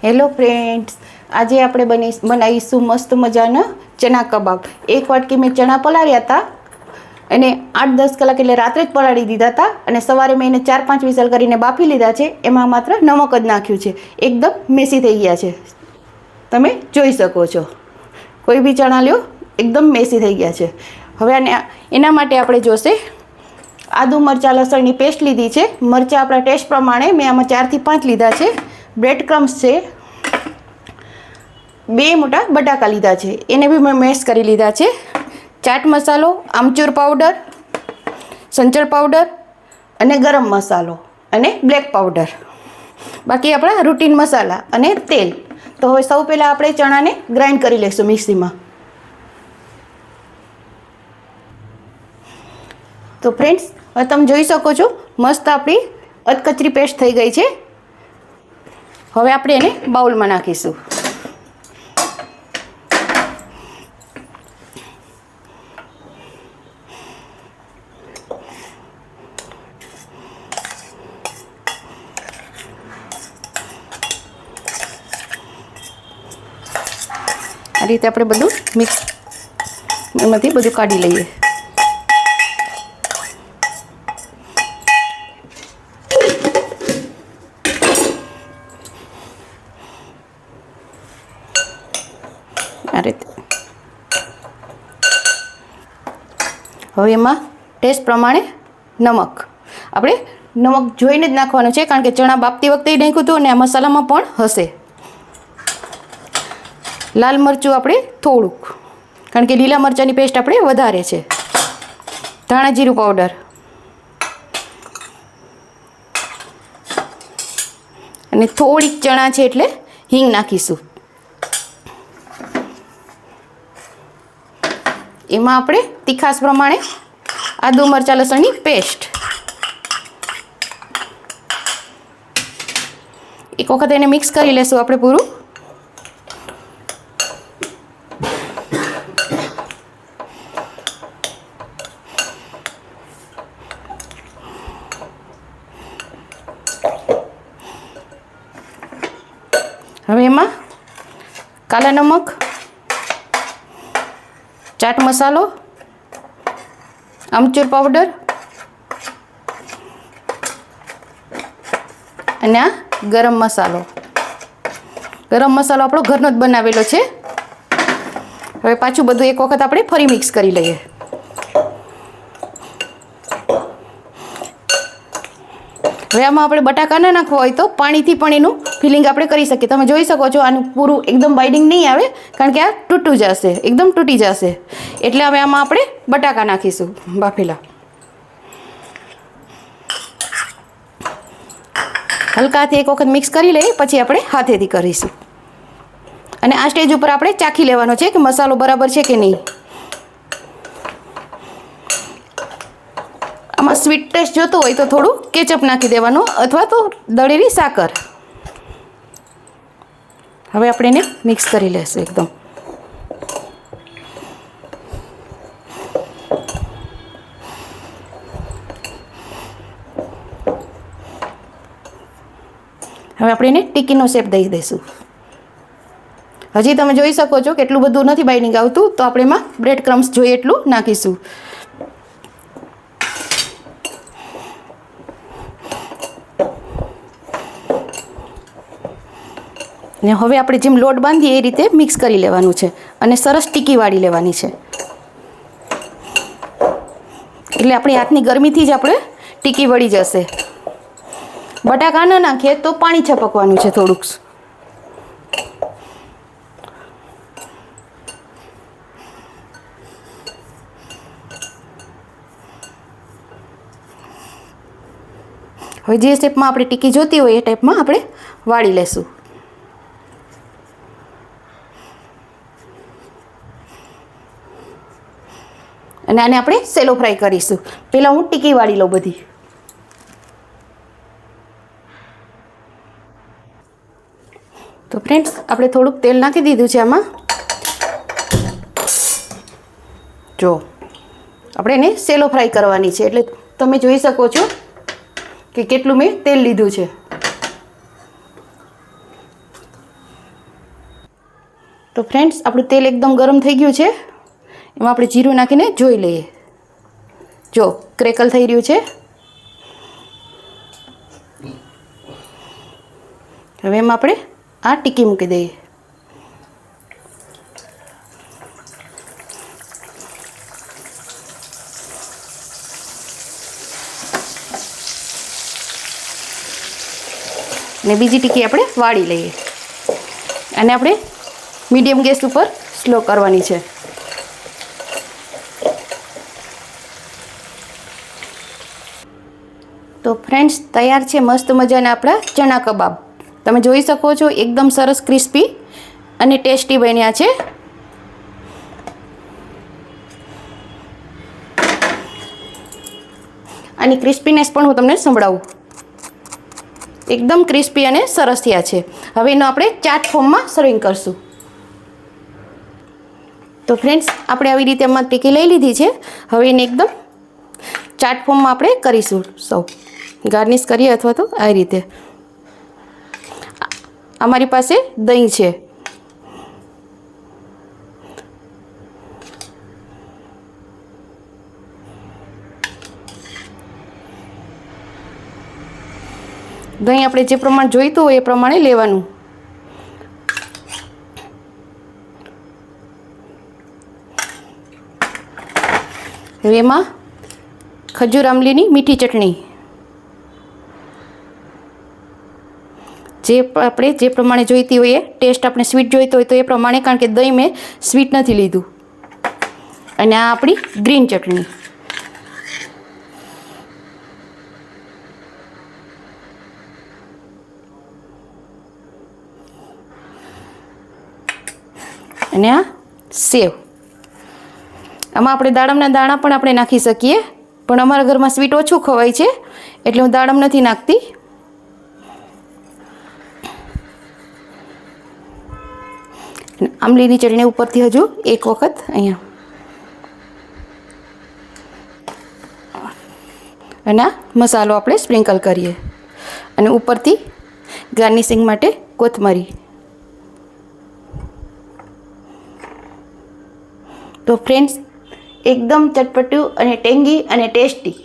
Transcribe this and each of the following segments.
Hello friends, આજે આપણે બનાવીશું મસ્ત મજાના ચણા કબાબ. એક વાટકી મેં ચણા પલાળ્યા હતા અને 8-10 કલાક એટલે રાત્રે જ પલાળી દીધા હતા અને સવારે મેં એને 4-5 વિસલ કરીને બાફી લીધા છે. એમાં માત્ર નમક જ નાખ્યું છે. એકદમ મેસી થઈ ગયા છે, તમે જોઈ શકો છો. કોઈ બી ચણા લ્યો, એકદમ મેસી થઈ ગયા છે. હવે એના માટે આપણે જોશે આદુ મરચાં લસણની પેસ્ટ લીધી છે. મરચાં આપણા ટેસ્ટ પ્રમાણે મેં આમાં 4 થી 5 લીધા છે. બ્રેડ ક્રમ્સ છે, 2 મોટા બટાકા લીધા છે, એને બી મેં મેશ કરી લીધા છે. ચાટ મસાલો, આમચૂર પાવડર, સંચળ પાવડર અને ગરમ મસાલો અને બ્લેક પાવડર, બાકી આપણા રૂટીન મસાલા અને તેલ. તો હવે સૌ પહેલાં આપણે ચણાને ગ્રાઇન્ડ કરી લઈશું મિક્સીમાં. તો ફ્રેન્ડ્સ, હવે તમે જોઈ શકો છો મસ્ત આપણી અધકચરી પેસ્ટ થઈ ગઈ છે. હવે આપણે એને બાઉલમાં નાખીશું. આ રીતે આપણે બધું મિક્સ એમાંથી બધું કાઢી લઈએ. આ રીતે હવે એમાં ટેસ્ટ પ્રમાણે નમક આપણે જોઈને જ નાખવાનું છે, કારણ કે ચણા બાફતી વખતે નાખ્યું હતું અને આ મસાલામાં પણ હશે. લાલ મરચું આપણે થોડુંક, કારણ કે લીલા મરચાંની પેસ્ટ આપણે વધારે છે. ધાણા જીરું પાવડર અને થોડીક ચણા છે એટલે હિંગ નાખીશું. એમાં આપણે તીખાશ પ્રમાણે આદુ મરચાં લસણની પેસ્ટ, એક વખત એને મિક્સ કરી લેશું આપણે પૂરું. હવે એમાં કાલા નમક, ચાટ મસાલો, આમચૂર પાવડર અને આ ગરમ મસાલો. ગરમ મસાલો આપણો ઘરનો જ બનાવેલો છે. હવે પાછું બધું એક વખત આપણે ફરી મિક્સ કરી લઈએ. હવે આમાં આપણે બટાકા ના નાખવા હોય તો પાણીથી પણ એનું ફિલિંગ આપણે કરી શકીએ. તમે જોઈ શકો છો આનું પૂરું એકદમ બાઇડિંગ નહીં આવે, કારણ કે આ તૂટી જશે, એકદમ તૂટી જશે. એટલે હવે આમાં આપણે બટાકા નાખીશું બાફેલા. હલકાથી એક વખત મિક્સ કરી લઈએ, પછી આપણે હાથેથી કરીશું. અને આ સ્ટેજ ઉપર આપણે ચાખી લેવાનો છે કે મસાલો બરાબર છે કે નહીં. આમાં સ્વીટ ટેસ્ટ જોતો હોય તો થોડું કેચઅપ નાખી દેવાનું, અથવા તો દળેલી સાકર. હવે આપણે એને મિક્સ કરી લઈશું એકદમ. હવે આપણે એને ટીકીનો શેપ દઈ દઈશું. હજી તમે જોઈ શકો છો કેટલું બધું નથી બાઇન્ડિંગ આવતું, તો આપણે એમાં બ્રેડ ક્રમ્સ જોઈએ એટલું નાખીશું. ને હવે આપણે જેમ લોટ બાંધીએ એ રીતે મિક્સ કરી લેવાનું છે અને સરસ ટીકી વાળી લેવાની છે. એટલે આપણી હાથની ગરમીથી જ આપણે ટીકી વળી જશે. બટાકા ન નાખીએ તો પાણી છપકવાનું છે થોડુંક. હવે જે શેપમાં આપણે ટીકી જોતી હોય એ ટાઈપમાં આપણે વાળી લેશું. અને આને આપણે સેલો ફ્રાય કરીશું. પહેલાં હું ટીકી વાળી લઉં બધી. તો ફ્રેન્ડ્સ, આપણે થોડુંક તેલ નાખી દીધું છે આમાં. જો આપણે એને સેલો ફ્રાય કરવાની છે, એટલે તમે જોઈ શકો છો કે કેટલું મેં તેલ લીધું છે. તો ફ્રેન્ડ્સ આપણું તેલ એકદમ ગરમ થઈ ગયું છે. એમાં આપણે જીરું નાખીને જોઈ લઈએ. જો ક્રેકલ થઈ રહ્યું છે. હવે એમાં આપણે આ ટીકી મૂકી દઈએ. અને બીજી ટીકી આપણે વાળી લઈએ. અને આપણે મીડિયમ ગેસ ઉપર સ્લો કરવાની છે. તો ફ્રેન્ડ્સ તૈયાર છે મસ્ત મજાના આપણા ચણા કબાબ. તમે જોઈ શકો છો એકદમ સરસ ક્રિસ્પી અને ટેસ્ટી બન્યા છે. આની ક્રિસ્પીનેસ પણ હું તમને સંભળાવું. એકદમ ક્રિસ્પી અને સરસ થયા છે. હવે એનો આપણે ચાટ ફોર્મમાં સર્વિંગ કરશું. તો ફ્રેન્ડ્સ આપણે આવી રીતે આમાં ટીકી લઈ લીધી છે. હવે એને એકદમ ચાટ ફોર્મમાં આપણે કરીશું સૌ ગાર્નિશ કરીએ અથવા તો આ રીતે. અમારી પાસે દહીં છે. દહીં આપણે જે પ્રમાણે જોઈતું હોય એ પ્રમાણે લેવાનું. હવે એમાં ખજૂર આમલીની મીઠી ચટણી આપણે જે પ્રમાણે જોઈતી હોય એ ટેસ્ટ આપણે સ્વીટ જોઈતો હોય તો એ પ્રમાણે, કારણ કે દહીં મેં સ્વીટ નથી લીધું. અને આ આપણી ગ્રીન ચટણી. અને આ સેવ. આમાં આપણે દાડમના દાણા પણ આપણે નાખી શકીએ, પણ અમારા ઘરમાં સ્વીટ ઓછું ખવાય છે એટલે હું દાડમ નથી નાખતી. આમલીની ચટણી ઉપરથી હજુ એક વખત અહીંયા. અને આ મસાલો આપણે સ્પ્રિંકલ કરીએ અને ઉપરથી ગાર્નિશિંગ માટે કોથમરી. તો ફ્રેન્ડ્સ એકદમ ચટપટું અને ટેંગી અને ટેસ્ટી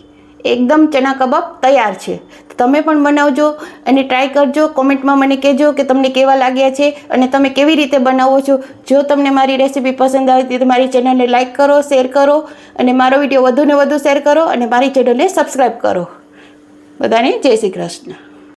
એકદમ ચણા કબાબ તૈયાર છે. તમે પણ બનાવજો અને ટ્રાય કરજો. કોમેન્ટમાં મને કહેજો કે તમને કેવા લાગ્યા છે અને તમે કેવી રીતે બનાવો છો. જો તમને મારી રેસીપી પસંદ આવી તો મારી ચેનલને લાઇક કરો, શેર કરો અને મારો વિડીયો વધુને વધુ શેર કરો અને મારી ચેનલને સબસ્ક્રાઈબ કરો. બધાને જય શ્રી કૃષ્ણ.